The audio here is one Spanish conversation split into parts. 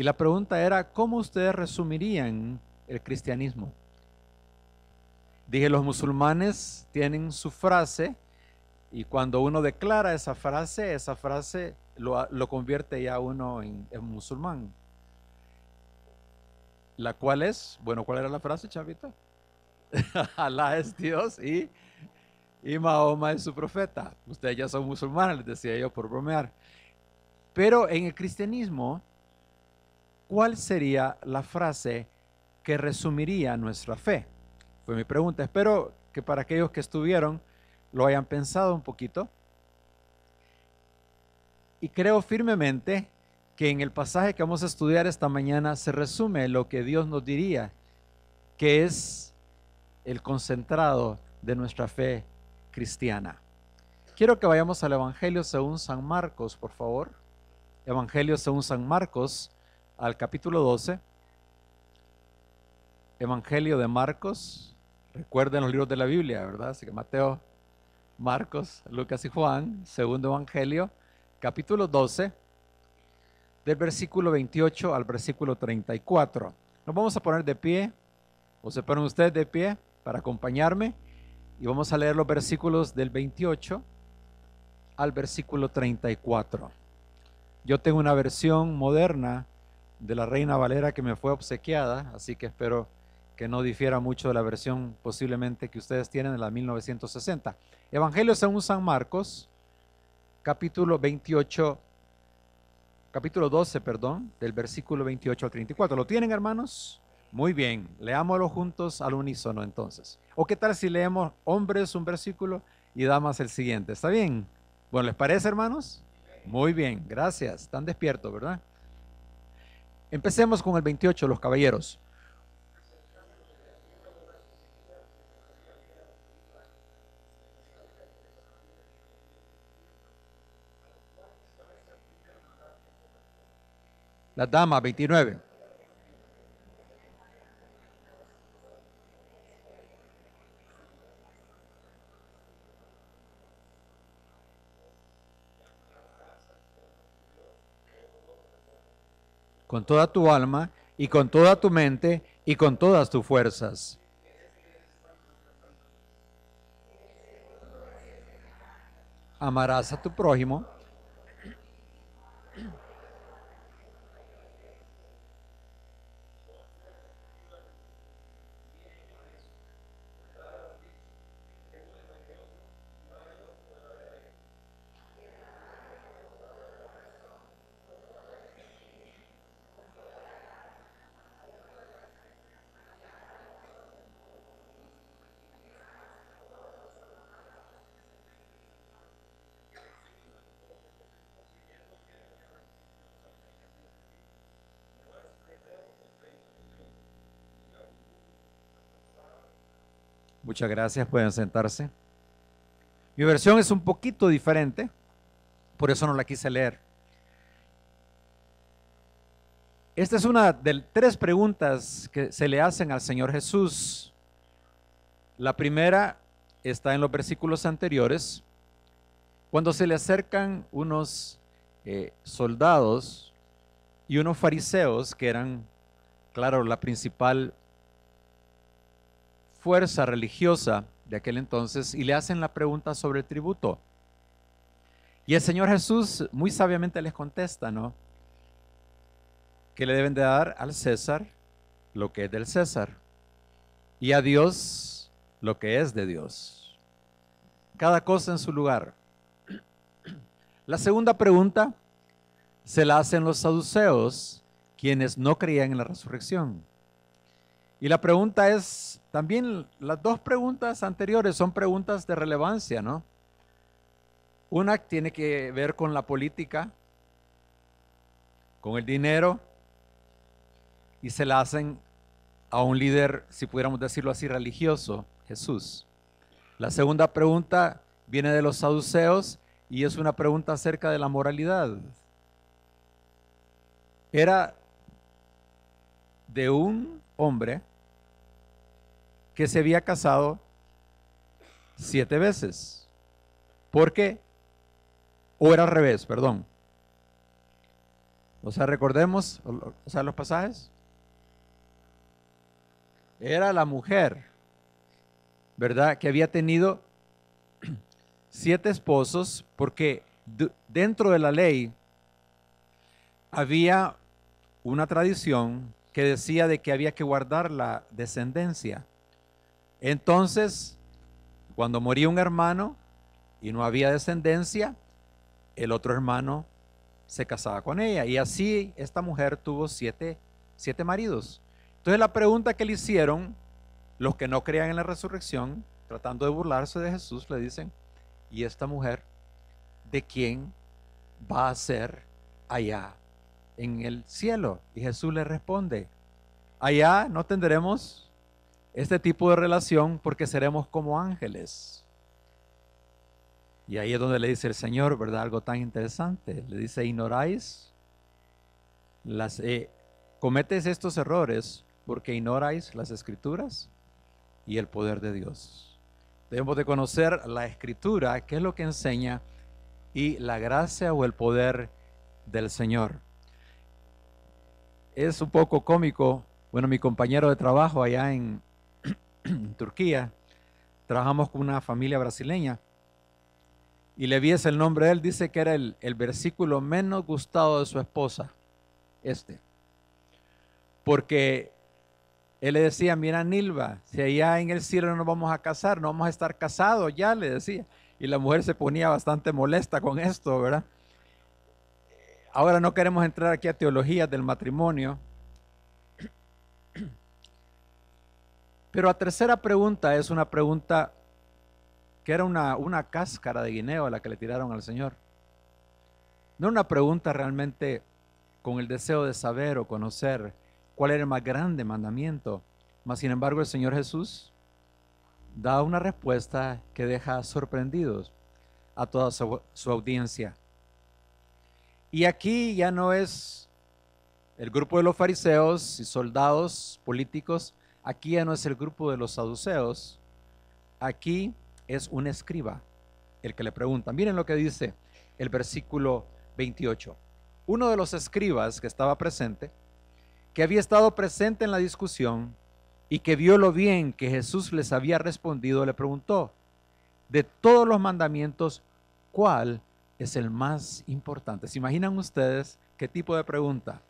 Y la pregunta era, ¿cómo ustedes resumirían el cristianismo? Dije, los musulmanes tienen su frase y cuando uno declara esa frase lo convierte ya uno en musulmán. La cual es, bueno, ¿cuál era la frase, chavita? Alá es Dios y Mahoma es su profeta. Ustedes ya son musulmanes, les decía yo por bromear. Pero en el cristianismo, ¿cuál sería la frase que resumiría nuestra fe? Fue mi pregunta. Espero que para aquellos que estuvieron lo hayan pensado un poquito. Y creo firmemente que en el pasaje que vamos a estudiar esta mañana se resume lo que Dios nos diría, que es el concentrado de nuestra fe cristiana. Quiero que vayamos al Evangelio según San Marcos, por favor. Evangelio según San Marcos, al capítulo 12. Evangelio de Marcos. Recuerden los libros de la Biblia, ¿verdad? Así que Mateo, Marcos, Lucas y Juan. Segundo Evangelio, capítulo 12, del versículo 28 al versículo 34. Nos vamos a poner de pie, o se ponen ustedes de pie para acompañarme, y vamos a leer los versículos del 28 al versículo 34. Yo tengo una versión moderna de la Reina Valera que me fue obsequiada, así que espero que no difiera mucho de la versión posiblemente que ustedes tienen de la 1960. Evangelio según San Marcos, capítulo 12, del versículo 28 al 34. ¿Lo tienen, hermanos? Muy bien, leámoslo juntos al unísono entonces. ¿O qué tal si leemos hombres un versículo y damas el siguiente? ¿Está bien? Bueno, ¿les parece, hermanos? Muy bien, gracias. Están despiertos, ¿verdad? Empecemos con el 28, los caballeros. La dama, 29. Con toda tu alma y con toda tu mente y con todas tus fuerzas. Amarás a tu prójimo. Muchas gracias, pueden sentarse. Mi versión es un poquito diferente, por eso no la quise leer. Esta es una de 3 preguntas que se le hacen al Señor Jesús. La primera está en los versículos anteriores, cuando se le acercan unos soldados y unos fariseos que eran, claro, la principal fuerza religiosa de aquel entonces, y le hacen la pregunta sobre el tributo. Y el Señor Jesús muy sabiamente les contesta, ¿no? Que le deben de dar al César lo que es del César y a Dios lo que es de Dios. Cada cosa en su lugar. La segunda pregunta se la hacen los saduceos, quienes no creían en la resurrección. Y la pregunta es, también las 2 preguntas anteriores son preguntas de relevancia, ¿no? Una tiene que ver con la política, con el dinero, y se la hacen a un líder, si pudiéramos decirlo así, religioso, Jesús. La segunda pregunta viene de los saduceos y es una pregunta acerca de la moralidad. Era de un hombre que se había casado 7 veces. ¿Por qué? O era al revés, perdón. O sea, recordemos, o sea, los pasajes. Era la mujer, ¿verdad? Que había tenido 7 esposos, porque dentro de la ley había una tradición que decía de que había que guardar la descendencia. Entonces, cuando moría un hermano y no había descendencia, el otro hermano se casaba con ella. Y así esta mujer tuvo siete maridos. Entonces la pregunta que le hicieron los que no creían en la resurrección, tratando de burlarse de Jesús, le dicen, ¿y esta mujer de quién va a ser allá en el cielo? Y Jesús le responde, allá no tendremos este tipo de relación porque seremos como ángeles. Y ahí es donde le dice el Señor, ¿verdad? Algo tan interesante. Le dice, ignoráis cometes estos errores porque ignoráis las escrituras y el poder de Dios. Debemos de conocer la escritura, qué es lo que enseña, y la gracia o el poder del Señor. Es un poco cómico. Bueno, mi compañero de trabajo allá en Turquía, trabajamos con una familia brasileña y Leví es el nombre de él. Dice que era el versículo menos gustado de su esposa, porque él le decía, mira Nilva, si allá en el cielo no nos vamos a casar, no vamos a estar casados ya, le decía. Y la mujer se ponía bastante molesta con esto, ¿verdad? Ahora no queremos entrar aquí a teologías del matrimonio. Pero la tercera pregunta es una pregunta que era una cáscara de guineo a la que le tiraron al Señor. No una pregunta realmente con el deseo de saber o conocer cuál era el más grande mandamiento. Mas sin embargo el Señor Jesús da una respuesta que deja sorprendidos a toda su audiencia. Y aquí ya no es el grupo de los fariseos y soldados políticos, aquí ya no es el grupo de los saduceos, aquí es un escriba el que le pregunta. Miren lo que dice el versículo 28. Uno de los escribas que estaba presente, que había estado presente en la discusión y que vio lo bien que Jesús les había respondido, le preguntó, de todos los mandamientos, ¿cuál es el más importante? ¿Se imaginan ustedes qué tipo de pregunta?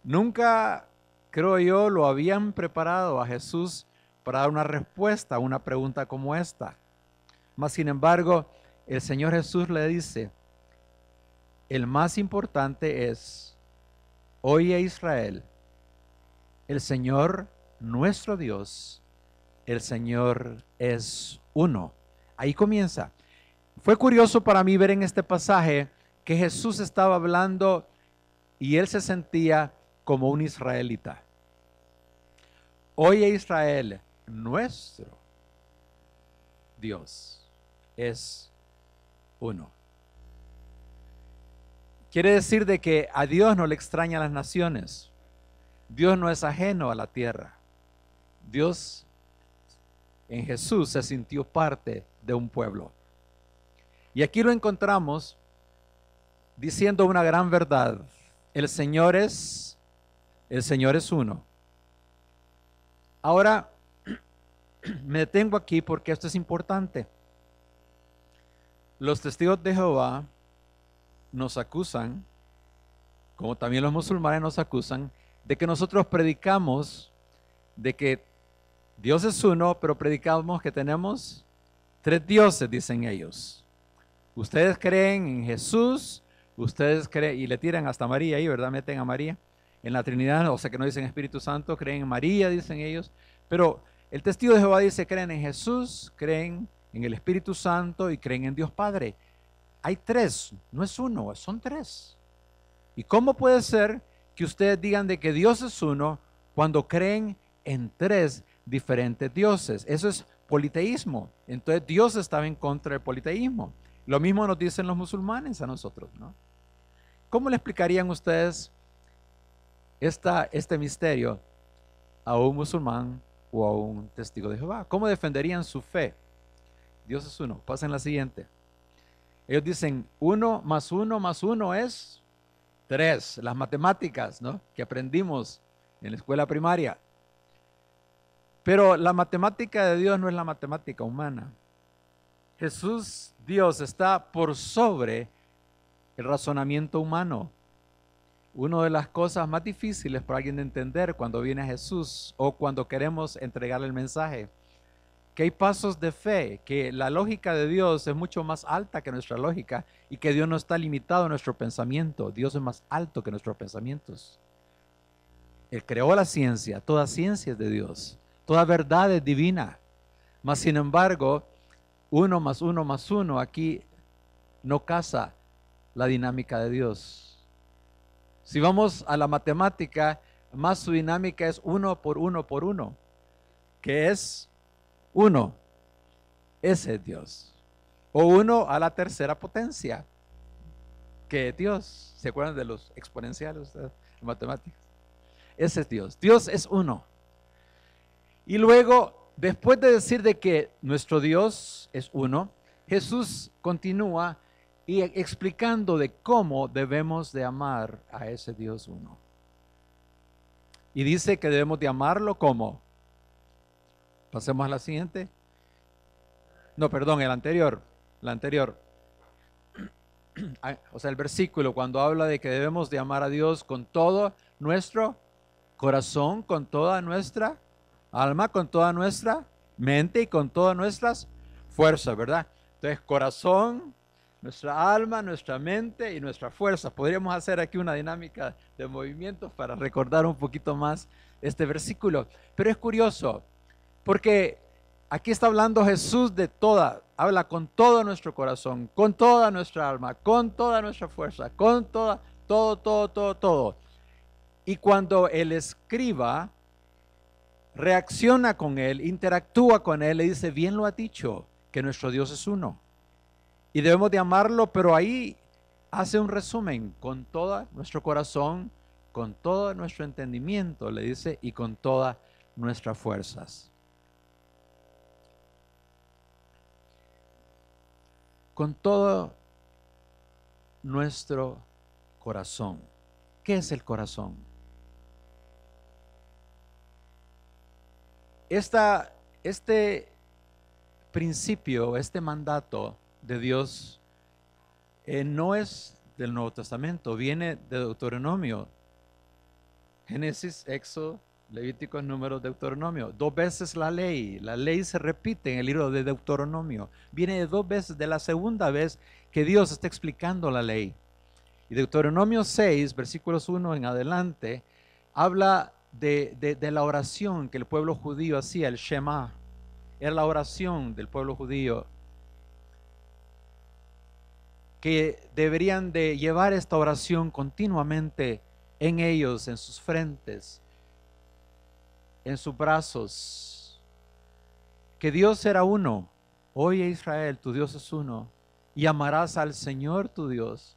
Nunca, creo yo, lo habían preparado a Jesús para dar una respuesta a una pregunta como esta. Mas, sin embargo, el Señor Jesús le dice, el más importante es, oye Israel, el Señor nuestro Dios, el Señor es uno. Ahí comienza. Fue curioso para mí ver en este pasaje que Jesús estaba hablando y él se sentía como un israelita. Oye Israel, nuestro Dios es uno. Quiere decir de que a Dios no le extrañan las naciones. Dios no es ajeno a la tierra. Dios en Jesús se sintió parte de un pueblo. Y aquí lo encontramos diciendo una gran verdad. El Señor es uno. Ahora, me detengo aquí porque esto es importante. Los testigos de Jehová nos acusan, como también los musulmanes nos acusan, de que nosotros predicamos de que Dios es uno, pero predicamos que tenemos 3 dioses, dicen ellos. Ustedes creen en Jesús, ustedes creen, y le tiran hasta María ahí, ¿verdad? Meten a María en la Trinidad, o sea que no dicen Espíritu Santo, creen en María, dicen ellos, pero el testigo de Jehová dice, creen en Jesús, creen en el Espíritu Santo y creen en Dios Padre. Hay 3, no es uno, son 3. ¿Y cómo puede ser que ustedes digan de que Dios es uno cuando creen en 3 diferentes dioses? Eso es politeísmo. Entonces Dios estaba en contra del politeísmo. Lo mismo nos dicen los musulmanes a nosotros, ¿no? ¿Cómo le explicarían ustedes este misterio a un musulmán o a un testigo de Jehová? ¿Cómo defenderían su fe? Dios es uno. Pasen la siguiente. Ellos dicen 1 más 1 más 1 es 3, las matemáticas, ¿no?, que aprendimos en la escuela primaria. Pero la matemática de Dios no es la matemática humana. Jesús, Dios, está por sobre el razonamiento humano. Una de las cosas más difíciles para alguien de entender cuando viene a Jesús o cuando queremos entregarle el mensaje, que hay pasos de fe, que la lógica de Dios es mucho más alta que nuestra lógica y que Dios no está limitado a nuestro pensamiento. Dios es más alto que nuestros pensamientos. Él creó la ciencia, toda ciencia es de Dios, toda verdad es divina. Mas sin embargo, 1 más 1 más 1 aquí no casa la dinámica de Dios. Si vamos a la matemática, más su dinámica es 1 por 1 por 1, que es 1. Ese es Dios. O 1 a la tercera potencia, que es Dios. ¿Se acuerdan de los exponenciales en matemáticas? Ese es Dios. Dios es 1. Y luego, después de decir de que nuestro Dios es 1, Jesús continúa y explicando de cómo debemos de amar a ese Dios 1. Y dice que debemos de amarlo como. Pasemos a la siguiente. No, perdón, el anterior. La anterior. O sea, el versículo cuando habla de que debemos de amar a Dios con todo nuestro corazón, con toda nuestra alma, con toda nuestra mente y con todas nuestras fuerzas, ¿verdad? Entonces, corazón, nuestra alma, nuestra mente y nuestra fuerza. Podríamos hacer aquí una dinámica de movimientos para recordar un poquito más este versículo. Pero es curioso, porque aquí está hablando Jesús de habla con todo nuestro corazón, con toda nuestra alma, con toda nuestra fuerza, con todo. Y cuando el escriba reacciona con él, interactúa con él, le dice, bien lo ha dicho, que nuestro Dios es 1. Y debemos de amarlo, pero ahí hace un resumen, con todo nuestro corazón, con todo nuestro entendimiento, le dice, y con todas nuestras fuerzas. Con todo nuestro corazón. ¿Qué es el corazón? Este principio, este mandato de Dios no es del Nuevo Testamento, viene de Deuteronomio. Génesis, Éxodo, Levítico, Números, Deuteronomio. 2 veces la ley se repite en el libro de Deuteronomio. Viene de 2 veces, de la segunda vez que Dios está explicando la ley. Y Deuteronomio 6, versículos 1 en adelante, habla de la oración que el pueblo judío hacía, el Shema. Era la oración del pueblo judío, que deberían de llevar esta oración continuamente en ellos, en sus frentes, en sus brazos, que Dios era 1. Oye Israel, tu Dios es 1, y amarás al Señor tu Dios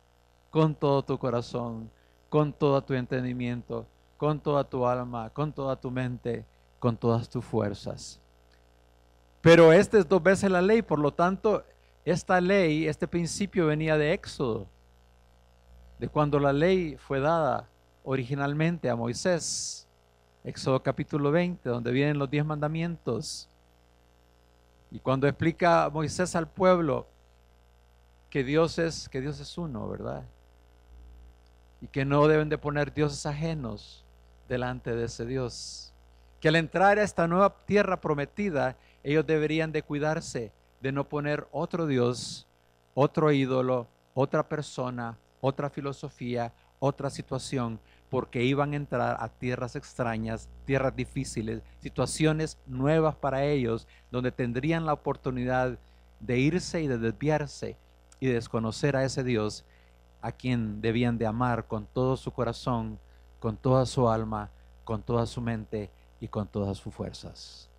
con todo tu corazón, con todo tu entendimiento, con toda tu alma, con toda tu mente, con todas tus fuerzas. Pero esta es 2 veces la ley, por lo tanto, esta ley, este principio venía de Éxodo, de cuando la ley fue dada originalmente a Moisés. Éxodo capítulo 20, donde vienen los 10 mandamientos. Y cuando explica Moisés al pueblo que Dios es 1, ¿verdad? Y que no deben de poner dioses ajenos delante de ese Dios. Que al entrar a esta nueva tierra prometida, ellos deberían de cuidarse de no poner otro Dios, otro ídolo, otra persona, otra filosofía, otra situación, porque iban a entrar a tierras extrañas, tierras difíciles, situaciones nuevas para ellos, donde tendrían la oportunidad de irse y de desviarse y de desconocer a ese Dios a quien debían de amar con todo su corazón, con toda su alma, con toda su mente y con todas sus fuerzas.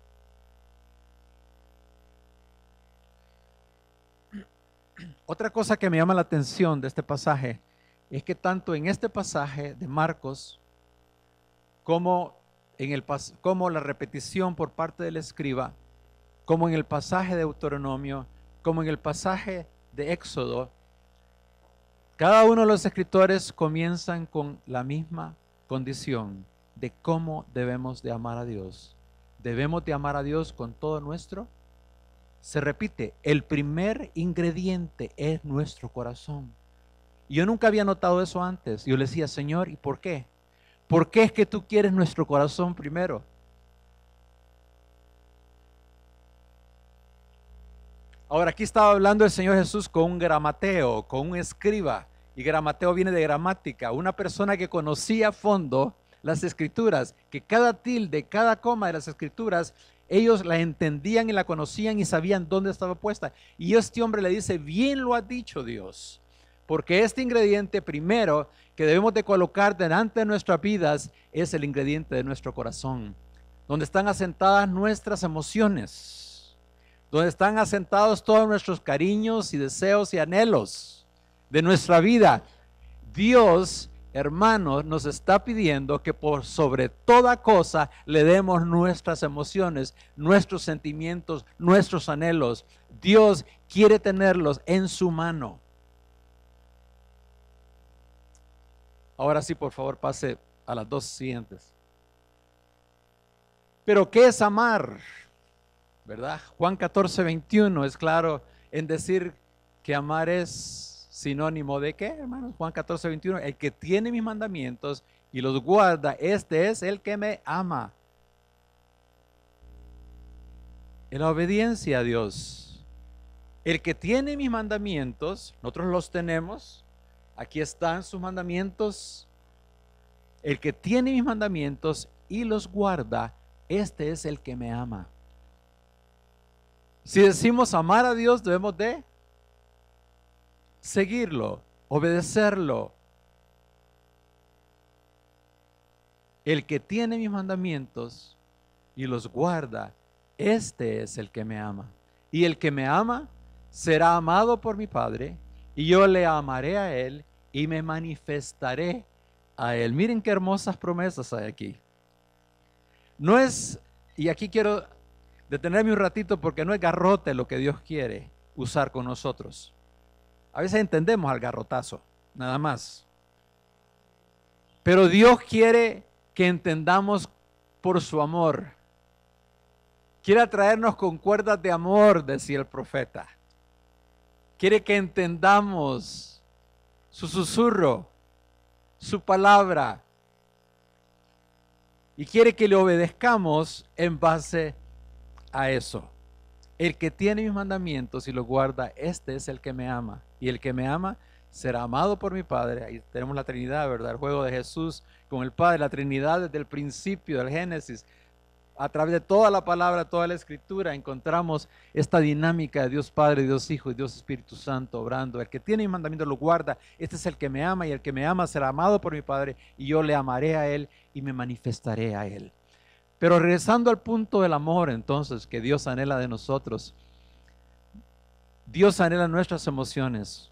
Otra cosa que me llama la atención de este pasaje es que tanto en este pasaje de Marcos como la repetición por parte del escriba, como en el pasaje de Deuteronomio, como en el pasaje de Éxodo, Cada uno de los escritores comienzan con la misma condición de cómo debemos de amar a Dios. Debemos de amar a Dios con todo nuestro. Se repite, el primer ingrediente es nuestro corazón. Yo nunca había notado eso antes. Yo le decía, Señor, ¿y por qué? ¿Por qué es que tú quieres nuestro corazón primero? Ahora, aquí estaba hablando el Señor Jesús con un gramateo, con un escriba. Y gramateo viene de gramática, una persona que conocía a fondo las escrituras, que cada tilde, cada coma de las escrituras, ellos la entendían y la conocían y sabían dónde estaba puesta. Y este hombre le dice, bien lo ha dicho Dios, porque este ingrediente primero que debemos de colocar delante de nuestras vidas es el ingrediente de nuestro corazón, donde están asentadas nuestras emociones, donde están asentados todos nuestros cariños y deseos y anhelos de nuestra vida. Dios, hermanos, nos está pidiendo que por sobre toda cosa le demos nuestras emociones, nuestros sentimientos, nuestros anhelos. Dios quiere tenerlos en su mano. Ahora sí, por favor, pase a las dos siguientes. Pero ¿qué es amar? ¿Verdad? Juan 14:21 es claro en decir que amar es sinónimo de ¿qué, hermanos? Juan 14:21, el que tiene mis mandamientos y los guarda, este es el que me ama. En la obediencia a Dios. El que tiene mis mandamientos, nosotros los tenemos, aquí están sus mandamientos. El que tiene mis mandamientos y los guarda, este es el que me ama. Si decimos amar a Dios, debemos de seguirlo, obedecerlo. El que tiene mis mandamientos y los guarda, este es el que me ama. Y el que me ama será amado por mi Padre, y yo le amaré a él y me manifestaré a él. Miren qué hermosas promesas hay aquí. No es, y aquí quiero detenerme un ratito porque no es garrote lo que Dios quiere usar con nosotros. A veces entendemos al garrotazo, nada más. Pero Dios quiere que entendamos por su amor. Quiere atraernos con cuerdas de amor, decía el profeta. Quiere que entendamos su susurro, su palabra. Y quiere que le obedezcamos en base a eso. El que tiene mis mandamientos y los guarda, este es el que me ama. Y el que me ama será amado por mi Padre. Ahí tenemos la Trinidad, ¿verdad? El juego de Jesús con el Padre, la Trinidad desde el principio del Génesis. A través de toda la palabra, toda la escritura, encontramos esta dinámica de Dios Padre, Dios Hijo y Dios Espíritu Santo obrando. El que tiene mis mandamientos lo guarda. Este es el que me ama, y el que me ama será amado por mi Padre, y yo le amaré a él y me manifestaré a él. Pero regresando al punto del amor, entonces, que Dios anhela de nosotros. Dios anhela nuestras emociones,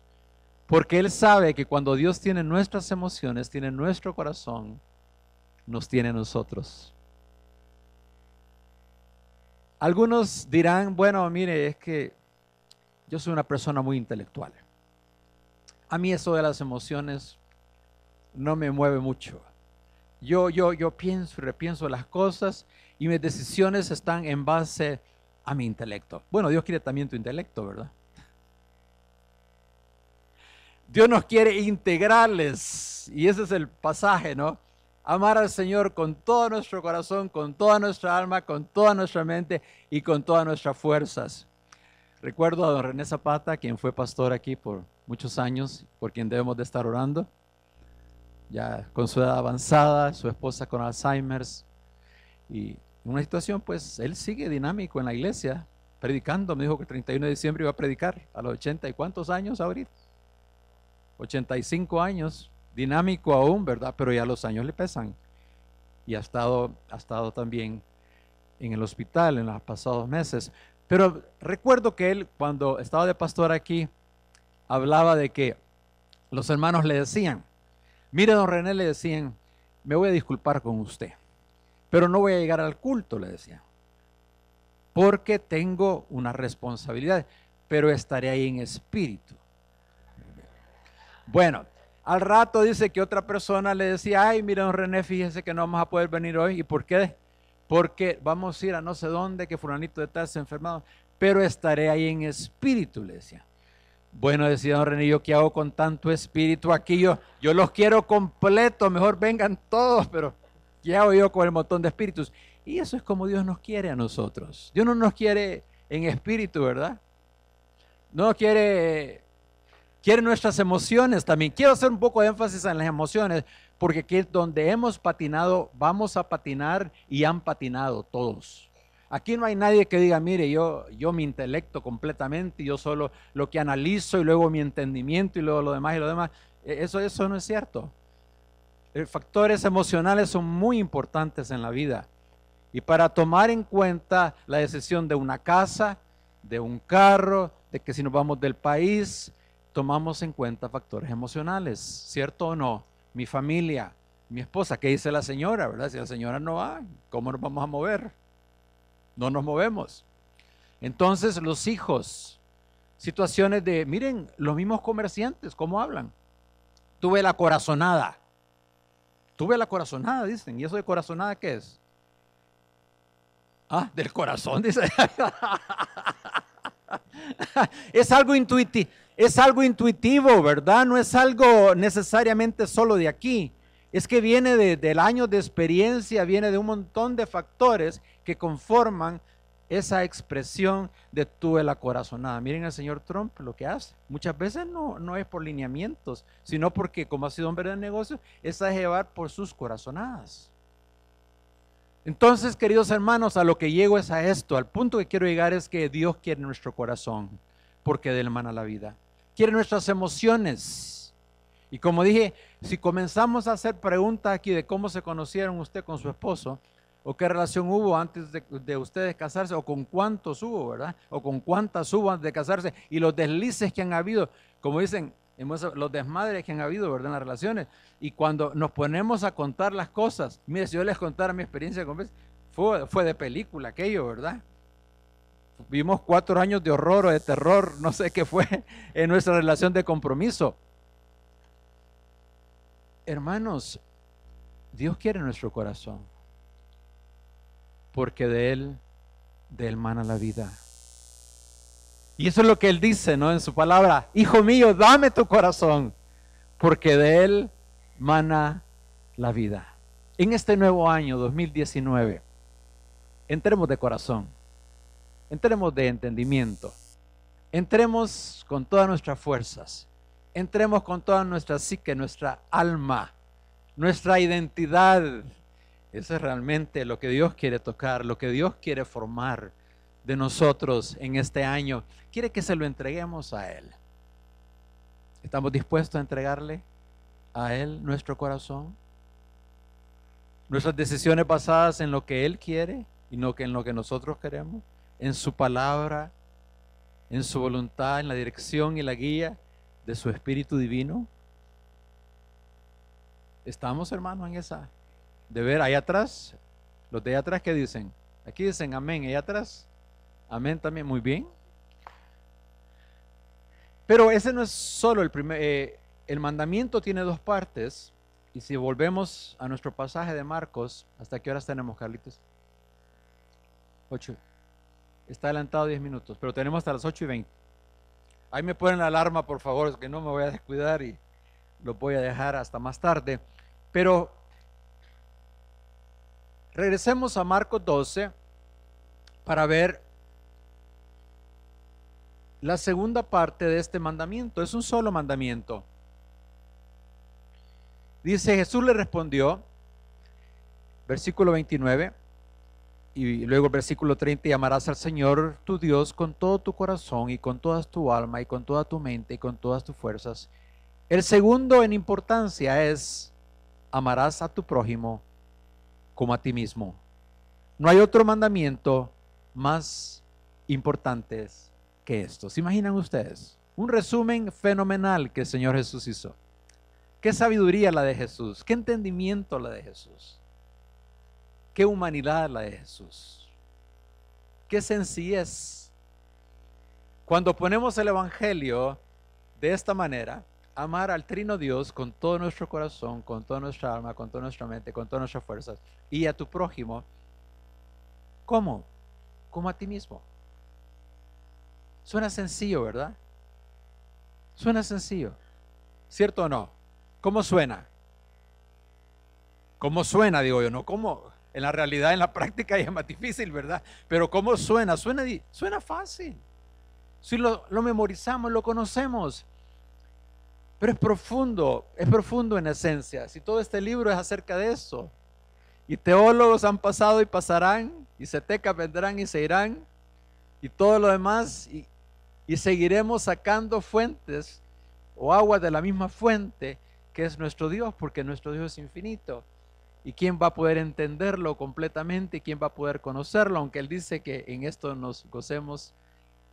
porque Él sabe que cuando Dios tiene nuestras emociones, tiene nuestro corazón, nos tiene nosotros. Algunos dirán, bueno, mire, es que yo soy una persona muy intelectual. A mí eso de las emociones no me mueve mucho. Yo pienso y repienso las cosas y mis decisiones están en base a mi intelecto. Bueno, Dios quiere también tu intelecto, ¿verdad? Dios nos quiere integrales, y ese es el pasaje, ¿no? Amar al Señor con todo nuestro corazón, con toda nuestra alma, con toda nuestra mente y con todas nuestras fuerzas. Recuerdo a don René Zapata, quien fue pastor aquí por muchos años, por quien debemos de estar orando, ya con su edad avanzada, su esposa con Alzheimer's, y en una situación, pues, él sigue dinámico en la iglesia, predicando. Me dijo que el 31 de diciembre iba a predicar a los 80 y cuántos años ahorita, 85 años, dinámico aún, ¿verdad? Pero ya los años le pesan, y ha estado también en el hospital en los pasados meses. Pero recuerdo que él, cuando estaba de pastor aquí, hablaba de que los hermanos le decían, mire, don René, le decían, me voy a disculpar con usted, pero no voy a llegar al culto, le decían, porque tengo una responsabilidad, pero estaré ahí en espíritu. Bueno, al rato dice que otra persona le decía, ay, mira, don René, fíjese que no vamos a poder venir hoy. ¿Y por qué? Porque vamos a ir a no sé dónde, que fulanito de tal se ha enfermado, pero estaré ahí en espíritu, le decía. Bueno, decía don René, ¿yo qué hago con tanto espíritu aquí? Yo los quiero completos, mejor vengan todos, pero ¿qué hago yo con el montón de espíritus? Y eso es como Dios nos quiere a nosotros. Dios no nos quiere en espíritu, ¿verdad? No quiere nuestras emociones también. Quiero hacer un poco de énfasis en las emociones, porque aquí es donde hemos patinado, vamos a patinar y han patinado todos. Aquí no hay nadie que diga, mire, yo mi intelecto completamente, yo solo lo que analizo y luego mi entendimiento y luego lo demás y lo demás. Eso no es cierto. Factores emocionales son muy importantes en la vida. Y para tomar en cuenta la decisión de una casa, de un carro, de que si nos vamos del país, tomamos en cuenta factores emocionales, ¿cierto o no? Mi familia, mi esposa, ¿qué dice la señora, verdad? Si la señora no va, ¿cómo nos vamos a mover? No nos movemos. Entonces los hijos, situaciones de, miren, los mismos comerciantes, ¿cómo hablan? Tuve la corazonada, dicen. ¿Y eso de corazonada qué es? Ah, del corazón, dice. Es algo intuitivo, ¿verdad? No es algo necesariamente solo de aquí. Es que viene del año de experiencia, viene de un montón de factores que conforman esa expresión de tuve la corazonada. Miren al señor Trump lo que hace. Muchas veces no es por lineamientos, sino porque como ha sido hombre de negocios, es a llevar por sus corazonadas. Entonces, queridos hermanos, a lo que llego es a esto, al punto que quiero llegar es que Dios quiere nuestro corazón, porque de él mana la vida. Quiere nuestras emociones. Y como dije, si comenzamos a hacer preguntas aquí de cómo se conocieron usted con su esposo, o qué relación hubo antes de ustedes casarse, o con cuántos hubo, ¿verdad? O con cuántas hubo antes de casarse, y los deslices que han habido, como dicen, los desmadres que han habido, ¿verdad? En las relaciones. Y cuando nos ponemos a contar las cosas, mire, si yo les contara mi experiencia con Bess, fue de película aquello, ¿verdad? Vimos 4 años de horror o de terror, no sé qué fue, en nuestra relación de compromiso. Hermanos, Dios quiere nuestro corazón, porque de él mana la vida. Y eso es lo que Él dice, ¿no? En su palabra, hijo mío, dame tu corazón, porque de él mana la vida. En este nuevo año 2019, entremos de corazón, entremos de entendimiento, entremos con todas nuestras fuerzas, entremos con toda nuestra psique, nuestra alma, nuestra identidad. Eso es realmente lo que Dios quiere tocar, lo que Dios quiere formar de nosotros en este año. Quiere que se lo entreguemos a Él. ¿Estamos dispuestos a entregarle a Él nuestro corazón? Nuestras decisiones basadas en lo que Él quiere y no en lo que nosotros queremos, en su palabra, en su voluntad, en la dirección y la guía de su Espíritu Divino. ¿Estamos, hermanos, en esa? De ver, ahí atrás, los de allá atrás, ¿qué dicen? Aquí dicen amén, allá atrás, amén también, muy bien. Pero ese no es solo el mandamiento tiene 2 partes. Y si volvemos a nuestro pasaje de Marcos, ¿hasta qué horas tenemos, Carlitos? 8. Está adelantado 10 minutos, pero tenemos hasta las 8:20. Ahí me ponen la alarma, por favor, que no me voy a descuidar y lo voy a dejar hasta más tarde. Pero regresemos a Marcos 12 para ver la segunda parte de este mandamiento. Es un solo mandamiento. Dice, Jesús le respondió, versículo 29, y luego el versículo 30, y amarás al Señor tu Dios con todo tu corazón y con toda tu alma y con toda tu mente y con todas tus fuerzas. El segundo en importancia es, amarás a tu prójimo como a ti mismo. No hay otro mandamiento más importante que esto. ¿Se imaginan ustedes? Un resumen fenomenal que el Señor Jesús hizo. Qué sabiduría la de Jesús, qué entendimiento la de Jesús, qué humanidad la de Jesús, qué sencillez. Cuando ponemos el Evangelio de esta manera, amar al Trino Dios con todo nuestro corazón, con toda nuestra alma, con toda nuestra mente, con todas nuestras fuerzas, y a tu prójimo, ¿cómo? Como a ti mismo. Suena sencillo, ¿verdad? Suena sencillo. ¿Cierto o no? ¿Cómo suena? ¿Cómo suena, digo yo? No, ¿cómo? En la realidad, en la práctica es más difícil, ¿verdad? Pero ¿cómo suena? Suena fácil. Si lo memorizamos, lo conocemos. Pero es profundo en esencia. Si todo este libro es acerca de eso. Y teólogos han pasado y pasarán, y setecas vendrán y se irán, y todo lo demás, y seguiremos sacando fuentes o agua de la misma fuente que es nuestro Dios, porque nuestro Dios es infinito. ¿Y quién va a poder entenderlo completamente? ¿Quién va a poder conocerlo? Aunque Él dice que en esto nos gocemos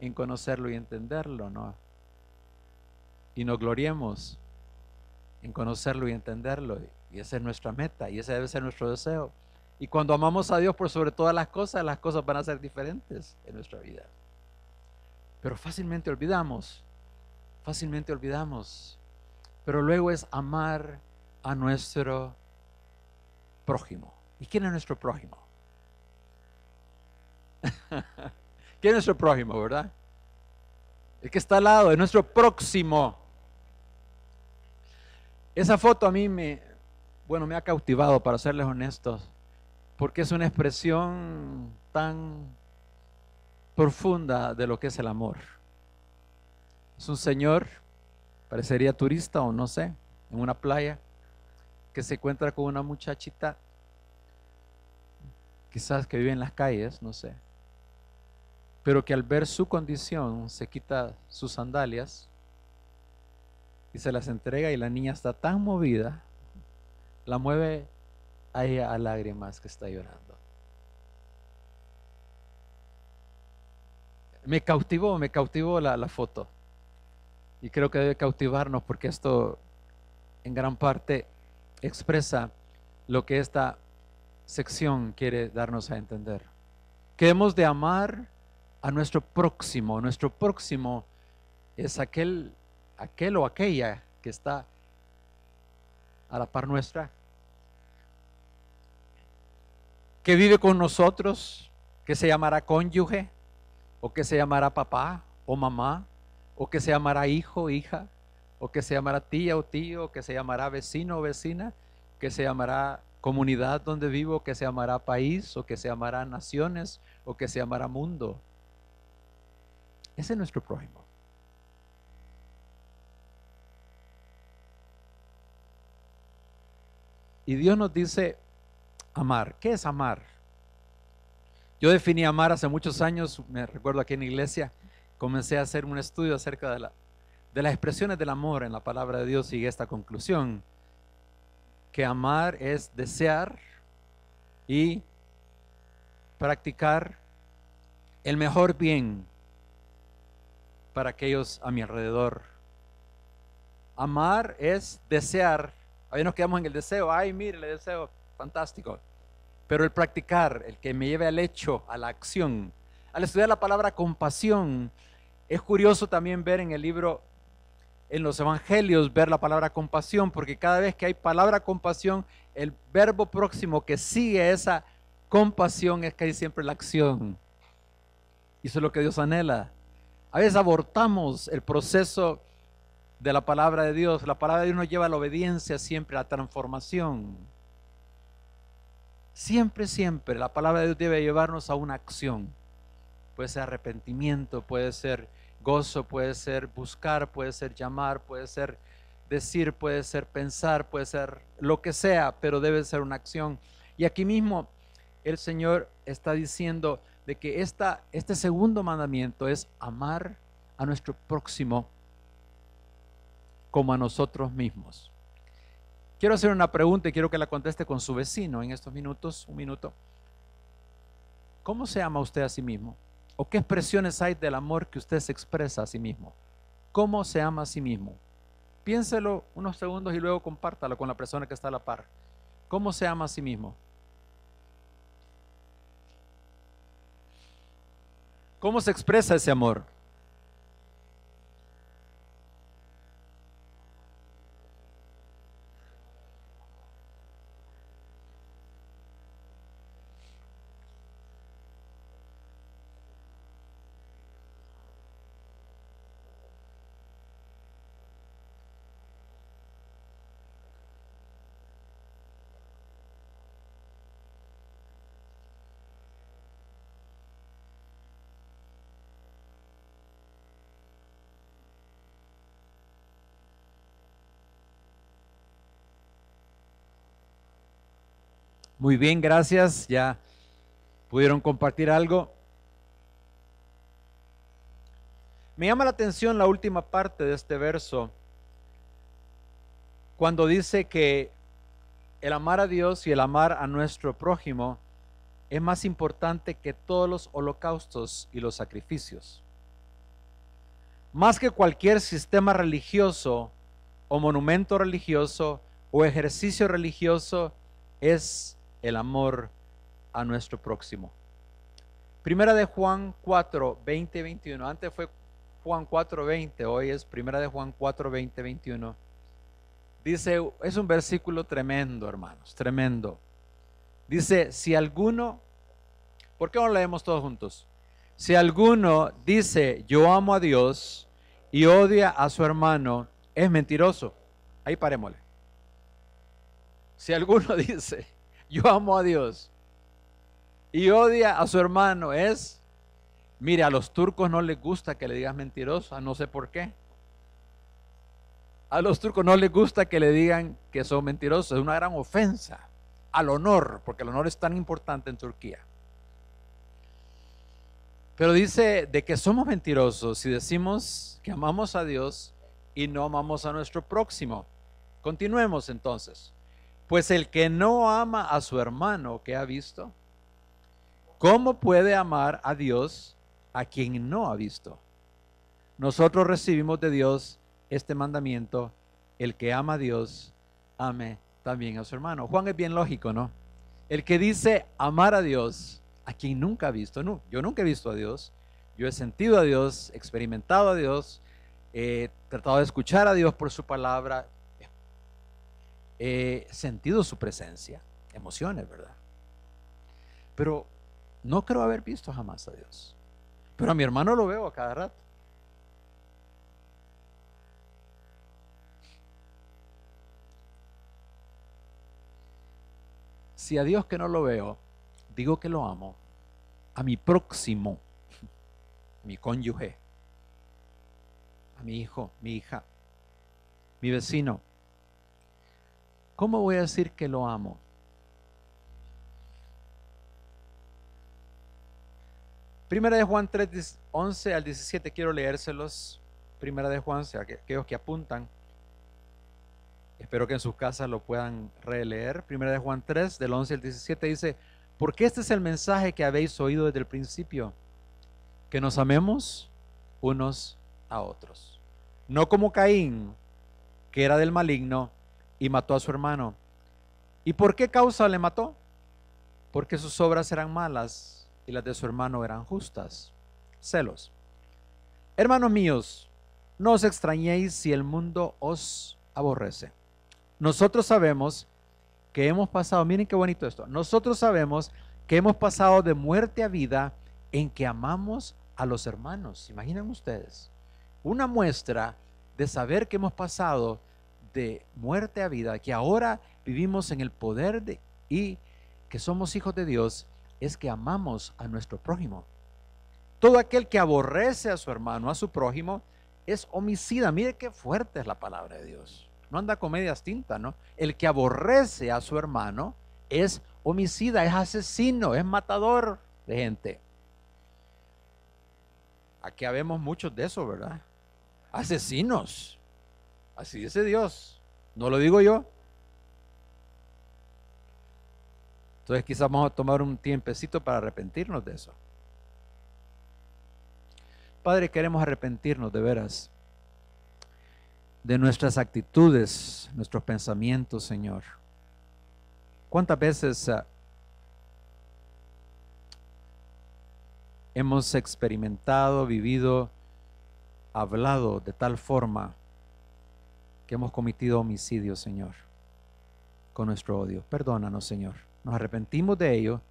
en conocerlo y entenderlo, ¿no? Y nos gloriemos en conocerlo y entenderlo. Y esa es nuestra meta y ese debe ser nuestro deseo. Y cuando amamos a Dios por sobre todas las cosas van a ser diferentes en nuestra vida. Pero fácilmente olvidamos. Pero luego es amar a nuestro prójimo. ¿Y quién es nuestro prójimo? ¿Quién es nuestro prójimo, verdad? El que está al lado, es nuestro próximo. Esa foto a mí me ha cautivado, para serles honestos, porque es una expresión tan profunda de lo que es el amor. Es un señor, parecería turista o no sé, en una playa, que se encuentra con una muchachita, quizás que vive en las calles, no sé, pero que al ver su condición se quita sus sandalias y se las entrega, y la niña está tan movida, la mueve a ella a lágrimas, que está llorando. Me cautivó la foto, y creo que debe cautivarnos, porque esto en gran parte expresa lo que esta sección quiere darnos a entender. Que hemos de amar a nuestro próximo. Nuestro próximo es aquel o aquella que está a la par nuestra, que vive con nosotros, que se llamará cónyuge, o que se llamará papá o mamá, o que se llamará hijo, hija, o que se llamará tía o tío, o que se llamará vecino o vecina, que se llamará comunidad donde vivo, que se llamará país, o que se llamará naciones, o que se llamará mundo. Ese es nuestro prójimo. Y Dios nos dice amar. ¿Qué es amar? Yo definí amar hace muchos años. Me recuerdo aquí en la iglesia, comencé a hacer un estudio acerca de las expresiones del amor en la palabra de Dios, y llegué a esta conclusión: que amar es desear y practicar el mejor bien para aquellos a mi alrededor. Amar es desear. Ahí nos quedamos en el deseo. Ay, mire, le deseo, fantástico. Pero el practicar, el que me lleve al hecho, a la acción. Al estudiar la palabra compasión, es curioso también ver en el libro, en los evangelios, ver la palabra compasión, porque cada vez que hay palabra compasión, el verbo próximo que sigue esa compasión es que hay siempre la acción. Y eso es lo que Dios anhela. A veces abortamos el proceso de la palabra de Dios. La palabra de Dios nos lleva a la obediencia siempre, a la transformación. Siempre, siempre la palabra de Dios debe llevarnos a una acción. Puede ser arrepentimiento, puede ser gozo, puede ser buscar, puede ser llamar, puede ser decir, puede ser pensar, puede ser lo que sea, pero debe ser una acción. Y aquí mismo el Señor está diciendo de que este segundo mandamiento es amar a nuestro próximo como a nosotros mismos. Quiero hacer una pregunta y quiero que la conteste con su vecino en estos minutos, un minuto. ¿Cómo se ama usted a sí mismo? ¿O qué expresiones hay del amor que usted se expresa a sí mismo? ¿Cómo se ama a sí mismo? Piénselo unos segundos y luego compártalo con la persona que está a la par. ¿Cómo se ama a sí mismo? ¿Cómo se expresa ese amor? Muy bien, gracias. Ya pudieron compartir algo. Me llama la atención la última parte de este verso, cuando dice que el amar a Dios y el amar a nuestro prójimo es más importante que todos los holocaustos y los sacrificios. Más que cualquier sistema religioso o monumento religioso o ejercicio religioso, es el amor a nuestro próximo. Primera de Juan 4, 20, 21. Antes fue Juan 4, 20, hoy es Primera de Juan 4, 20, 21. Dice, es un versículo tremendo, hermanos, tremendo. Dice, si alguno, ¿por qué no lo leemos todos juntos? Si alguno dice, yo amo a Dios y odia a su hermano, es mentiroso. Ahí parémosle. Si alguno dice, yo amo a Dios y odia a su hermano, mire, a los turcos no les gusta que le digas mentiroso, no sé por qué. A los turcos no les gusta que le digan que son mentirosos, es una gran ofensa al honor, porque el honor es tan importante en Turquía. Pero dice de que somos mentirosos si decimos que amamos a Dios y no amamos a nuestro próximo. Continuemos entonces. Pues el que no ama a su hermano que ha visto, ¿cómo puede amar a Dios a quien no ha visto? Nosotros recibimos de Dios este mandamiento: el que ama a Dios, ame también a su hermano. Juan es bien lógico, ¿no? El que dice amar a Dios, a quien nunca ha visto. No, yo nunca he visto a Dios, yo he sentido a Dios, experimentado a Dios, he tratado de escuchar a Dios por su palabra, he sentido su presencia, emociones, ¿verdad? Pero no creo haber visto jamás a Dios. Pero a mi hermano lo veo a cada rato. Si a Dios que no lo veo, digo que lo amo, a mi próximo, mi cónyuge, a mi hijo, mi hija, mi vecino, ¿cómo voy a decir que lo amo? Primera de Juan 3, 11 al 17, quiero leérselos. Primera de Juan, aquellos que apuntan, espero que en sus casas lo puedan releer. Primera de Juan 3, del 11 al 17 dice, porque este es el mensaje que habéis oído desde el principio, que nos amemos unos a otros. No como Caín, que era del maligno y mató a su hermano. ¿Y por qué causa le mató? Porque sus obras eran malas y las de su hermano eran justas. Celos. Hermanos míos, no os extrañéis si el mundo os aborrece. Nosotros sabemos que hemos pasado, miren qué bonito esto, nosotros sabemos que hemos pasado de muerte a vida en que amamos a los hermanos. Imaginan ustedes, una muestra de saber que hemos pasado de muerte a vida, que ahora vivimos en el poder y que somos hijos de Dios, es que amamos a nuestro prójimo. Todo aquel que aborrece a su hermano, a su prójimo, es homicida. Mire qué fuerte es la palabra de Dios. No anda con medias tintas, ¿no? El que aborrece a su hermano es homicida, es asesino, es matador de gente. Aquí habemos muchos de eso, ¿verdad? Asesinos. Así dice Dios. No lo digo yo. Entonces quizás vamos a tomar un tiempecito para arrepentirnos de eso. Padre, queremos arrepentirnos de veras de nuestras actitudes, nuestros pensamientos, Señor. ¿Cuántas veces hemos experimentado, vivido, hablado de tal forma que hemos cometido homicidio, Señor, con nuestro odio? Perdónanos, Señor. Nos arrepentimos de ello,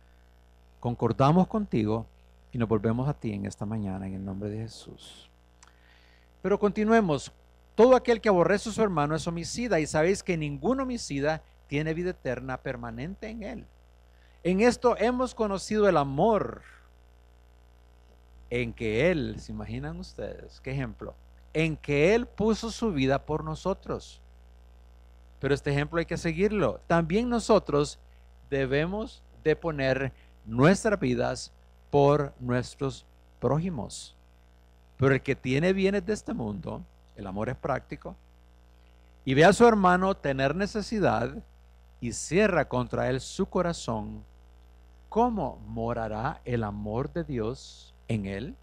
concordamos contigo y nos volvemos a ti en esta mañana en el nombre de Jesús. Pero continuemos. Todo aquel que aborrece a su hermano es homicida, y sabéis que ningún homicida tiene vida eterna permanente en él. En esto hemos conocido el amor, en que Él, ¿se imaginan ustedes? ¿Qué ejemplo? En que Él puso su vida por nosotros. Pero este ejemplo hay que seguirlo. También nosotros debemos de poner nuestras vidas por nuestros prójimos. Pero el que tiene bienes de este mundo, el amor es práctico, y ve a su hermano tener necesidad y cierra contra él su corazón, ¿cómo morará el amor de Dios en él?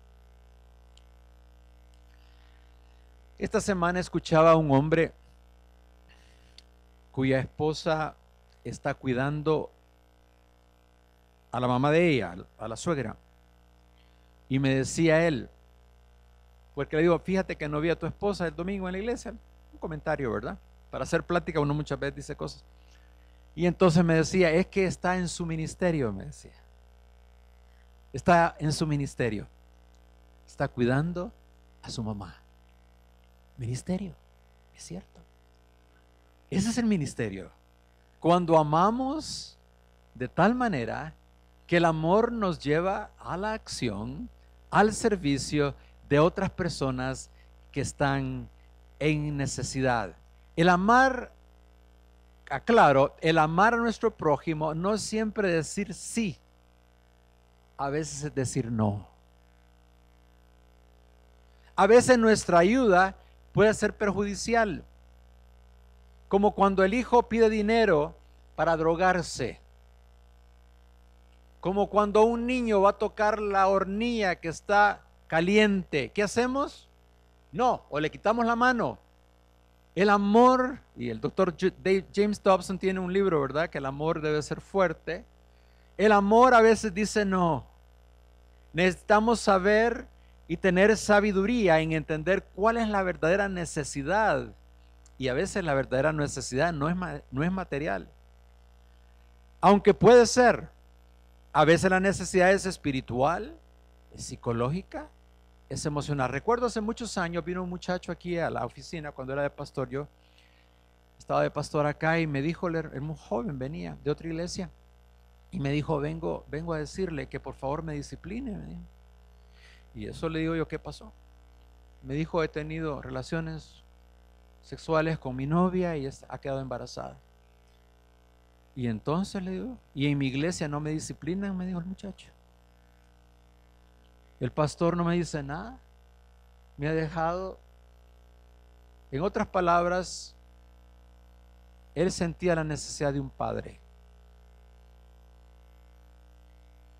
Esta semana escuchaba a un hombre cuya esposa está cuidando a la mamá de ella, a la suegra. Y me decía él, porque le digo, fíjate que no vi a tu esposa el domingo en la iglesia. Un comentario, ¿verdad? Para hacer plática uno muchas veces dice cosas. Y entonces me decía, es que está en su ministerio, me decía. Está en su ministerio. Está cuidando a su mamá. Ministerio, es cierto. Ese es el ministerio. Cuando amamos de tal manera que el amor nos lleva a la acción, al servicio de otras personas que están en necesidad. El amar, aclaro, el amar a nuestro prójimo no es siempre decir sí, a veces es decir no. A veces nuestra ayuda puede ser perjudicial, como cuando el hijo pide dinero para drogarse, como cuando un niño va a tocar la hornilla que está caliente. ¿Qué hacemos? No, o le quitamos la mano. El amor, y el doctor James Dobson tiene un libro, ¿verdad? Que el amor debe ser fuerte. El amor a veces dice no. Necesitamos saber y tener sabiduría en entender cuál es la verdadera necesidad. Y a veces la verdadera necesidad no es material. Aunque puede ser, a veces la necesidad es espiritual, es psicológica, es emocional. Recuerdo hace muchos años vino un muchacho aquí a la oficina cuando era de pastor. Yo estaba de pastor acá y me dijo, era un joven, venía de otra iglesia y me dijo, vengo a decirle que por favor me discipline, me dijo. Y eso le digo yo, ¿qué pasó? Me dijo, he tenido relaciones sexuales con mi novia y ha quedado embarazada. Y entonces le digo, y en mi iglesia no me disciplinan, me dijo el muchacho. El pastor no me dice nada, me ha dejado. En otras palabras, él sentía la necesidad de un padre.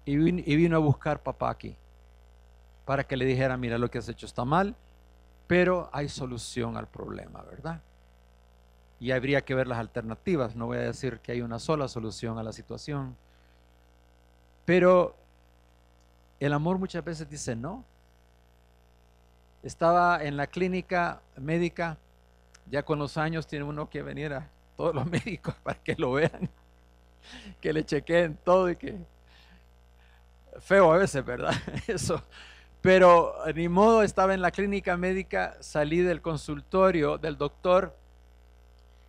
Y vino a buscar papá aquí, para que le dijera, mira, lo que has hecho está mal, pero hay solución al problema, ¿verdad? Y habría que ver las alternativas. No voy a decir que hay una sola solución a la situación, pero el amor muchas veces dice no. Estaba en la clínica médica, ya con los años tiene uno que venir a todos los médicos para que lo vean, que le chequeen todo y que feo a veces, ¿verdad? Eso. Pero ni modo, estaba en la clínica médica, salí del consultorio del doctor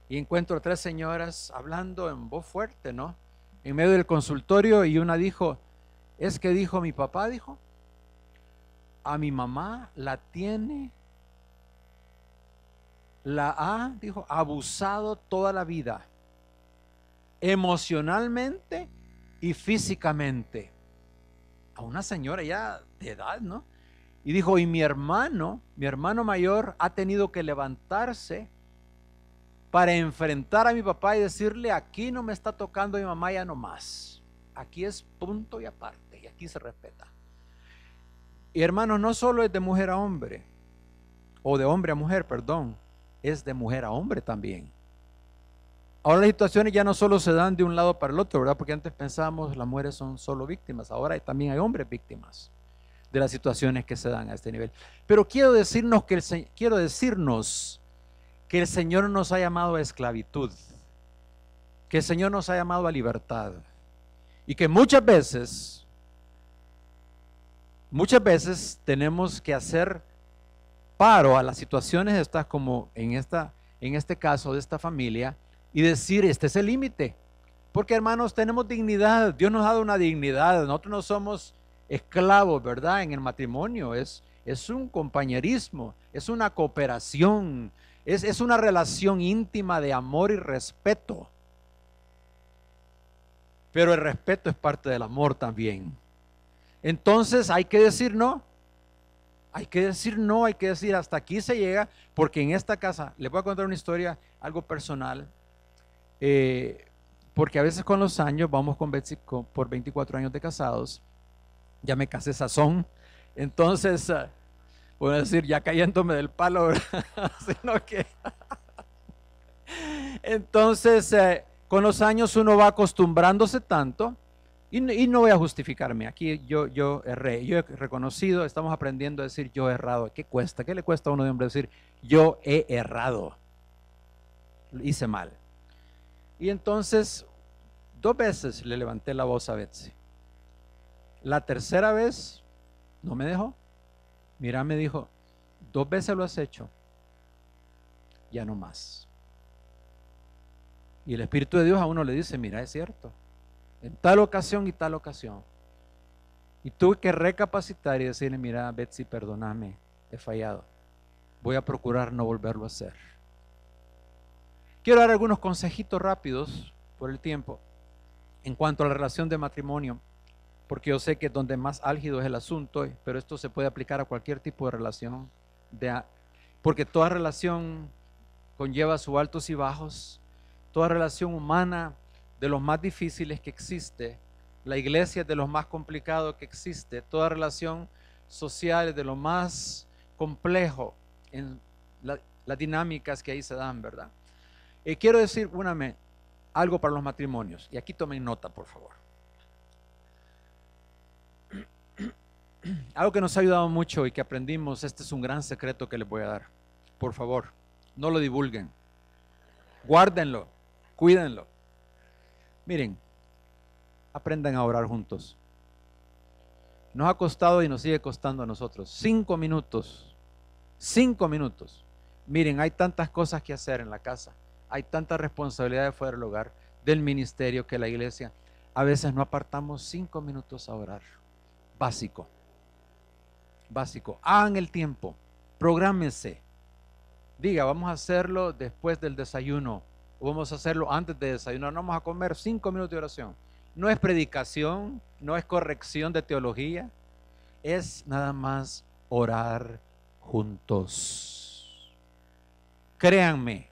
y encuentro a 3 señoras hablando en voz fuerte, ¿no? En medio del consultorio, y una dijo, es que dijo mi papá, dijo, a mi mamá la ha, dijo, abusado toda la vida, emocionalmente y físicamente. A una señora ya de edad, ¿no? Y dijo, y mi hermano mayor ha tenido que levantarse para enfrentar a mi papá y decirle, aquí no me está tocando mi mamá ya no más. Aquí es punto y aparte, y aquí se respeta. Y hermanos, no solo es de mujer a hombre, o de hombre a mujer, perdón, es de mujer a hombre también. Ahora las situaciones ya no solo se dan de un lado para el otro, ¿verdad? Porque antes pensábamos las mujeres son solo víctimas, ahora también hay hombres víctimas de las situaciones que se dan a este nivel. Pero quiero decirnos que el Señor nos ha llamado a esclavitud, que el Señor nos ha llamado a libertad, y que muchas veces tenemos que hacer paro a las situaciones estas, como en este caso de esta familia, y decir, este es el límite. Porque hermanos, tenemos dignidad. Dios nos ha dado una dignidad. Nosotros no somos esclavos, ¿verdad? En el matrimonio es un compañerismo, es una cooperación, es una relación íntima de amor y respeto. pero el respeto es parte del amor también. Entonces hay que decir no. Hay que decir no, hay que decir hasta aquí se llega, porque en esta casa, les voy a contar una historia, algo personal, porque a veces con los años, vamos con Betsy por 24 años de casados, ya me casé sazón, entonces, voy a decir, ya cayéndome del palo, ¿verdad? Sino que, entonces, con los años uno va acostumbrándose tanto. Y no voy a justificarme, aquí yo erré, yo he reconocido, estamos aprendiendo a decir yo he errado. ¿Qué cuesta? ¿Qué le cuesta a uno de hombre decir yo he errado? Hice mal. Y entonces, 2 veces le levanté la voz a Betsy. La tercera vez, no me dejó. Mira, me dijo, 2 veces lo has hecho, ya no más. Y el Espíritu de Dios a uno le dice, mira, es cierto. En tal ocasión y tal ocasión. Y tuve que recapacitar y decirle, mira, Betsy, perdóname, he fallado. Voy a procurar no volverlo a hacer. Quiero dar algunos consejitos rápidos por el tiempo en cuanto a la relación de matrimonio, porque yo sé que es donde más álgido es el asunto, pero esto se puede aplicar a cualquier tipo de relación, porque toda relación conlleva sus altos y bajos, toda relación humana de los más difíciles que existe, la iglesia es de los más complicados que existe, toda relación social es de lo más complejo en las dinámicas que ahí se dan, ¿verdad? Quiero decir algo para los matrimonios, y aquí tomen nota, por favor. Algo que nos ha ayudado mucho y que aprendimos, este es un gran secreto que les voy a dar. Por favor, no lo divulguen, guárdenlo, cuídenlo. Miren, aprendan a orar juntos. Nos ha costado y nos sigue costando a nosotros 5 minutos. 5 minutos. Miren, hay tantas cosas que hacer en la casa, hay tantas responsabilidades fuera del hogar, del ministerio, que la iglesia. A veces no apartamos 5 minutos a orar. Básico. Básico. Hagan el tiempo. Prográmense. Diga, vamos a hacerlo después del desayuno, o vamos a hacerlo antes de desayunar. Vamos a comer 5 minutos de oración. No es predicación, no es corrección de teología, es nada más orar juntos. Créanme,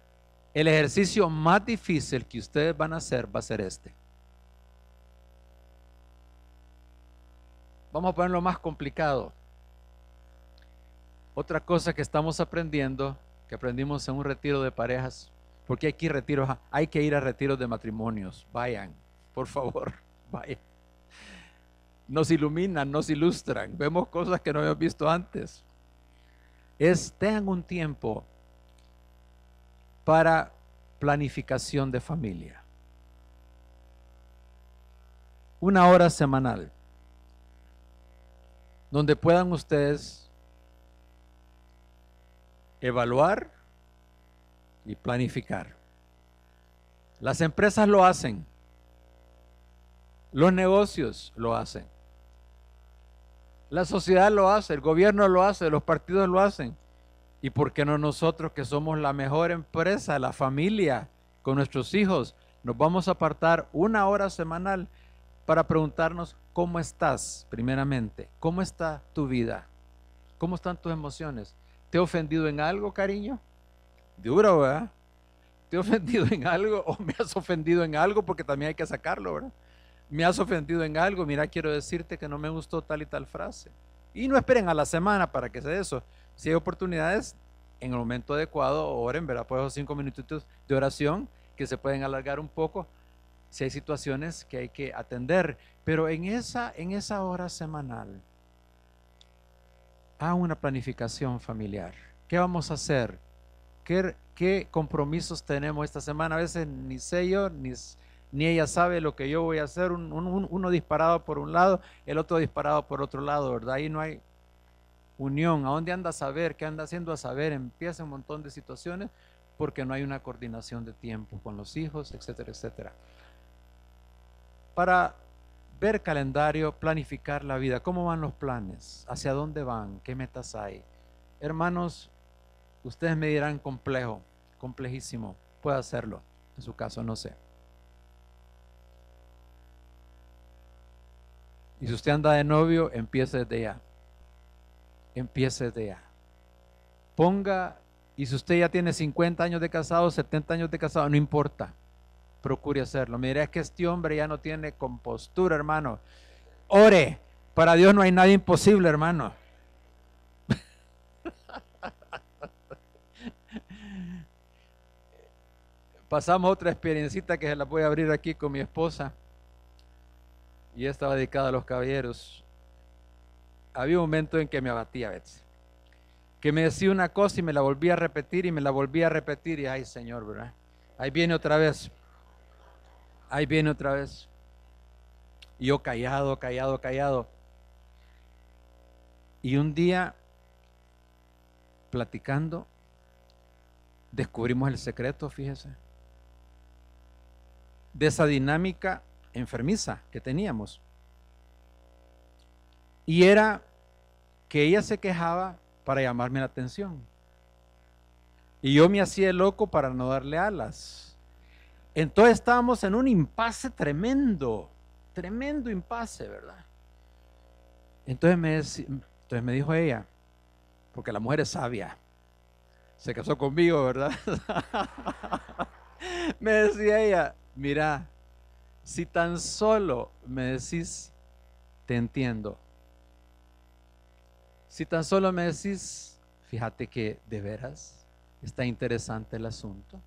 el ejercicio más difícil que ustedes van a hacer va a ser este. Vamos a ponerlo más complicado. Otra cosa que estamos aprendiendo, que aprendimos en un retiro de parejas, porque hay que ir a retiros de matrimonios. Vayan, por favor, vayan. Nos iluminan, nos ilustran, vemos cosas que no habíamos visto antes. Tengan un tiempo para planificación de familia. 1 hora semanal, donde puedan ustedes evaluar y planificar. Las empresas lo hacen, los negocios lo hacen, la sociedad lo hace, el gobierno lo hace, los partidos lo hacen. ¿Y por qué no nosotros, que somos la mejor empresa, la familia, con nuestros hijos, nos vamos a apartar 1 hora semanal para preguntarnos cómo estás, primeramente? ¿Cómo está tu vida? ¿Cómo están tus emociones? ¿Te he ofendido en algo, cariño? Duro, ¿verdad? ¿Te he ofendido en algo o me has ofendido en algo? Porque también hay que sacarlo, ¿verdad? ¿Me has ofendido en algo? Mira, quiero decirte que no me gustó tal y tal frase. Y no esperen a la semana para que sea eso. Si hay oportunidades, en el momento adecuado, oren, ¿verdad? Pues esos 5 minutitos de oración que se pueden alargar un poco, si hay situaciones que hay que atender. Pero en esa hora semanal, hagan una planificación familiar. ¿Qué vamos a hacer? ¿Qué compromisos tenemos esta semana? A veces ni sé yo, ni ella sabe lo que yo voy a hacer. Uno disparado por un lado, el otro disparado por otro lado, ¿verdad? Ahí no hay unión. ¿A dónde anda a saber? ¿Qué anda haciendo a saber? Empieza un montón de situaciones porque no hay una coordinación de tiempo con los hijos, etcétera, etcétera. Para ver calendario, planificar la vida. ¿Cómo van los planes? ¿Hacia dónde van? ¿Qué metas hay? Hermanos, ustedes me dirán complejo, complejísimo. Puede hacerlo, en su caso, no sé. Y si usted anda de novio, empiece desde ya. Empiece desde ya. Ponga, y si usted ya tiene 50 años de casado, 70 años de casado, no importa. Procure hacerlo. Mire, es que este hombre ya no tiene compostura, hermano. Ore. Para Dios no hay nada imposible, hermano. Pasamos otra experiencita que se la voy a abrir aquí con mi esposa. Y estaba dedicada a los caballeros. Había un momento en que me abatía, Betsy, que me decía una cosa y me la volvía a repetir y me la volvía a repetir y ay, Señor, ¿verdad? Ahí viene otra vez. Ahí viene otra vez. Y yo callado, callado, callado. Y un día, platicando, descubrimos el secreto, fíjese, de esa dinámica enfermiza que teníamos. Y era que ella se quejaba para llamarme la atención. Y yo me hacía el loco para no darle alas. Entonces estábamos en un impasse tremendo, tremendo impasse, ¿verdad? Entonces me dijo ella, porque la mujer es sabia, se casó conmigo, ¿verdad? Me decía ella, mira, si tan solo me decís, te entiendo. Si tan solo me decís, fíjate que de veras está interesante el asunto,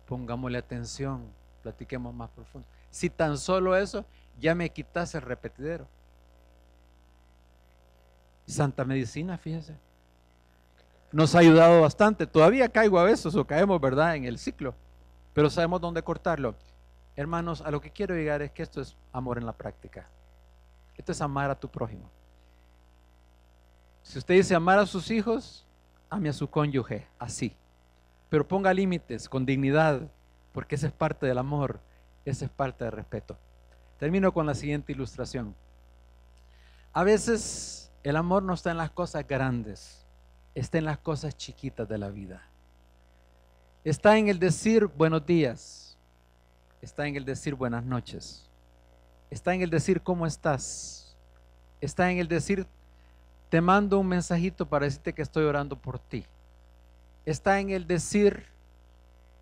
pongámosle atención, platiquemos más profundo. Si tan solo eso, ya me quitas el repetidero. Santa medicina, fíjese. Nos ha ayudado bastante. Todavía caigo a veces o caemos, ¿verdad?, en el ciclo, pero sabemos dónde cortarlo. Hermanos, a lo que quiero llegar es que esto es amor en la práctica. Esto es amar a tu prójimo. Si usted dice amar a sus hijos, ame a su cónyuge, así. Pero ponga límites con dignidad, porque esa es parte del amor, esa es parte del respeto. Termino con la siguiente ilustración. A veces el amor no está en las cosas grandes, está en las cosas chiquitas de la vida. Está en el decir buenos días, está en el decir buenas noches, está en el decir cómo estás, está en el decir te mando un mensajito para decirte que estoy orando por ti. Está en el decir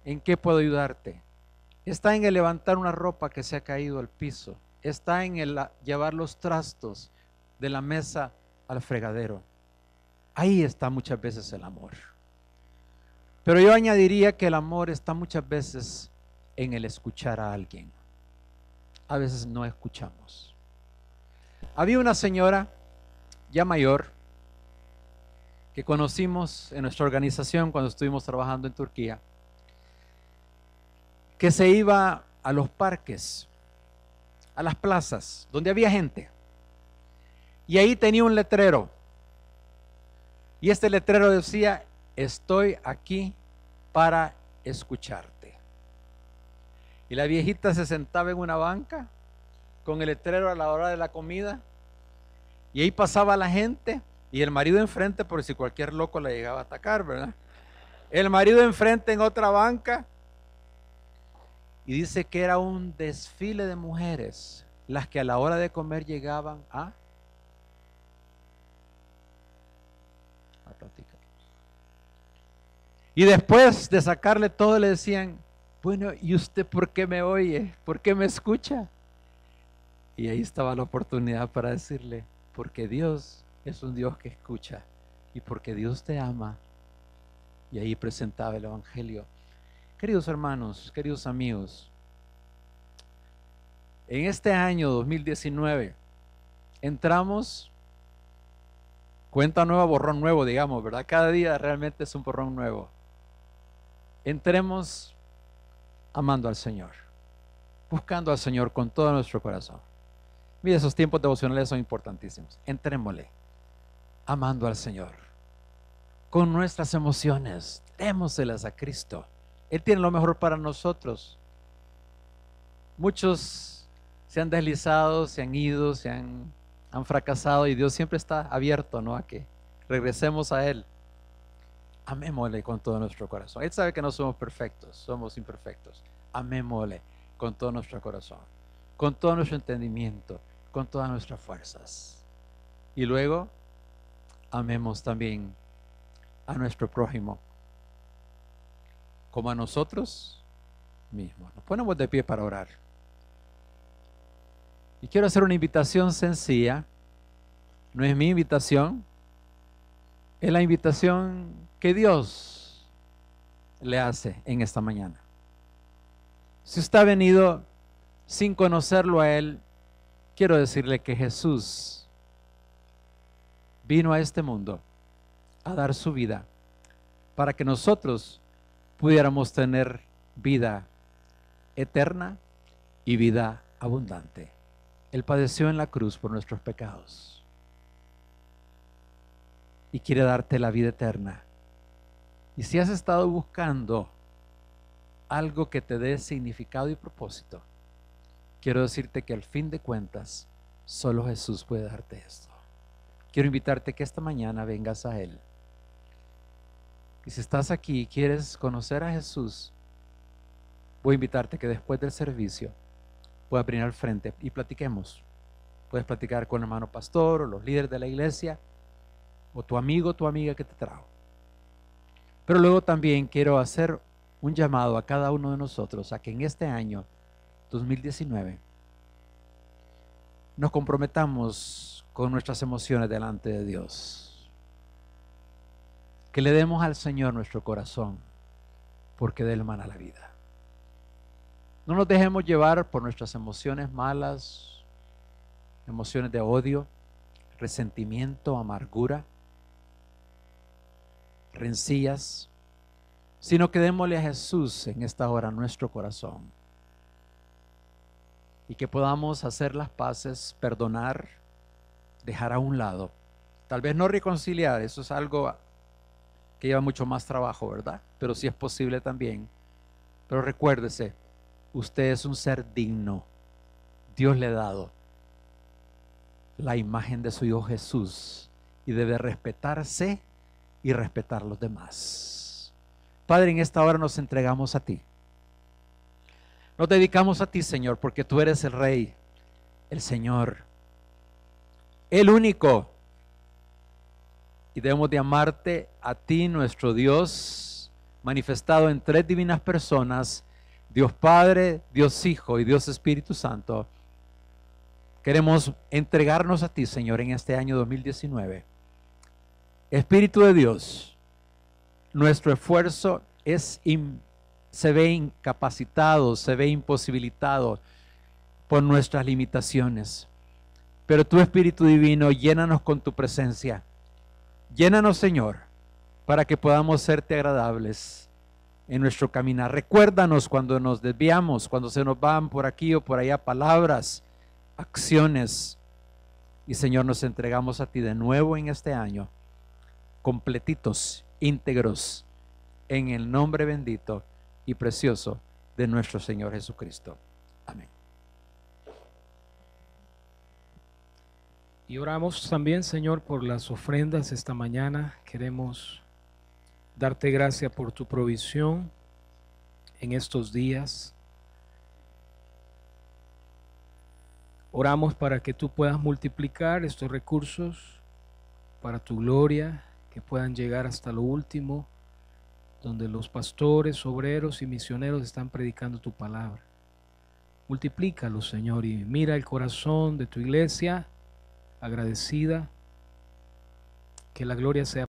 en qué puedo ayudarte. Está en el levantar una ropa que se ha caído al piso. Está en el llevar los trastos de la mesa al fregadero. Ahí está muchas veces el amor. Pero yo añadiría que el amor está muchas veces en el escuchar a alguien. A veces no escuchamos. Había una señora ya mayor, que conocimos en nuestra organización cuando estuvimos trabajando en Turquía, que se iba a los parques, a las plazas, donde había gente, y ahí tenía un letrero, y este letrero decía, estoy aquí para escucharte. Y la viejita se sentaba en una banca, con el letrero a la hora de la comida, y ahí pasaba la gente y el marido enfrente por si cualquier loco la llegaba a atacar, ¿verdad? El marido enfrente en otra banca y dice que era un desfile de mujeres las que a la hora de comer llegaban a platicar. Y después de sacarle todo le decían, bueno, ¿y usted por qué me oye? ¿Por qué me escucha? Y ahí estaba la oportunidad para decirle, porque Dios es un Dios que escucha y porque Dios te ama. Y ahí presentaba el Evangelio. Queridos hermanos, queridos amigos, en este año 2019 entramos, cuenta nueva, borrón nuevo, digamos, ¿verdad? Cada día realmente es un borrón nuevo. Entremos amando al Señor, buscando al Señor con todo nuestro corazón. Mire, esos tiempos devocionales son importantísimos. Entrémosle, amando al Señor, con nuestras emociones, démoselas a Cristo. Él tiene lo mejor para nosotros. Muchos se han deslizado, se han ido, han fracasado y Dios siempre está abierto, ¿no?, a que regresemos a Él. Amémosle con todo nuestro corazón. Él sabe que no somos perfectos, somos imperfectos. Amémosle con todo nuestro corazón, con todo nuestro entendimiento, con todas nuestras fuerzas. Y luego, amemos también a nuestro prójimo como a nosotros mismos. Nos ponemos de pie para orar. Y quiero hacer una invitación sencilla. No es mi invitación, es la invitación que Dios le hace en esta mañana. Si usted ha venido sin conocerlo a Él, quiero decirle que Jesús vino a este mundo a dar su vida para que nosotros pudiéramos tener vida eterna y vida abundante. Él padeció en la cruz por nuestros pecados y quiere darte la vida eterna. Y si has estado buscando algo que te dé significado y propósito, quiero decirte que al fin de cuentas, solo Jesús puede darte esto. Quiero invitarte que esta mañana vengas a Él. Y si estás aquí y quieres conocer a Jesús, voy a invitarte que después del servicio puedas venir al frente y platiquemos. Puedes platicar con el hermano pastor o los líderes de la iglesia o tu amigo o tu amiga que te trajo. Pero luego también quiero hacer un llamado a cada uno de nosotros a que en este año 2019 nos comprometamos con nuestras emociones delante de Dios. Que le demos al Señor nuestro corazón, porque de Él mana la vida. No nos dejemos llevar por nuestras emociones malas, emociones de odio, resentimiento, amargura, rencillas, sino que démosle a Jesús en esta hora nuestro corazón y que podamos hacer las paces, perdonar, dejar a un lado, tal vez no reconciliar, eso es algo que lleva mucho más trabajo, ¿verdad? Pero sí es posible también. Pero recuérdese, usted es un ser digno. Dios le ha dado la imagen de su Hijo Jesús y debe respetarse y respetar a los demás. Padre, en esta hora nos entregamos a ti. Nos dedicamos a ti, Señor, porque tú eres el Rey, el Señor, el único. Y debemos de amarte a ti, nuestro Dios, manifestado en tres divinas personas, Dios Padre, Dios Hijo y Dios Espíritu Santo. Queremos entregarnos a ti, Señor, en este año 2019. Espíritu de Dios, nuestro esfuerzo se ve incapacitado, se ve imposibilitado por nuestras limitaciones. Pero tu Espíritu Divino, llénanos con tu presencia. Llénanos, Señor, para que podamos serte agradables en nuestro caminar. Recuérdanos cuando nos desviamos, cuando se nos van por aquí o por allá palabras, acciones. Y, Señor, nos entregamos a ti de nuevo en este año, completitos, íntegros, en el nombre bendito y precioso de nuestro Señor Jesucristo. Amén. Y oramos también, Señor, por las ofrendas esta mañana. Queremos darte gracias por tu provisión en estos días. Oramos para que tú puedas multiplicar estos recursos para tu gloria, que puedan llegar hasta lo último, donde los pastores, obreros y misioneros están predicando tu palabra. Multiplícalo, Señor, y mira el corazón de tu iglesia agradecida, que la gloria sea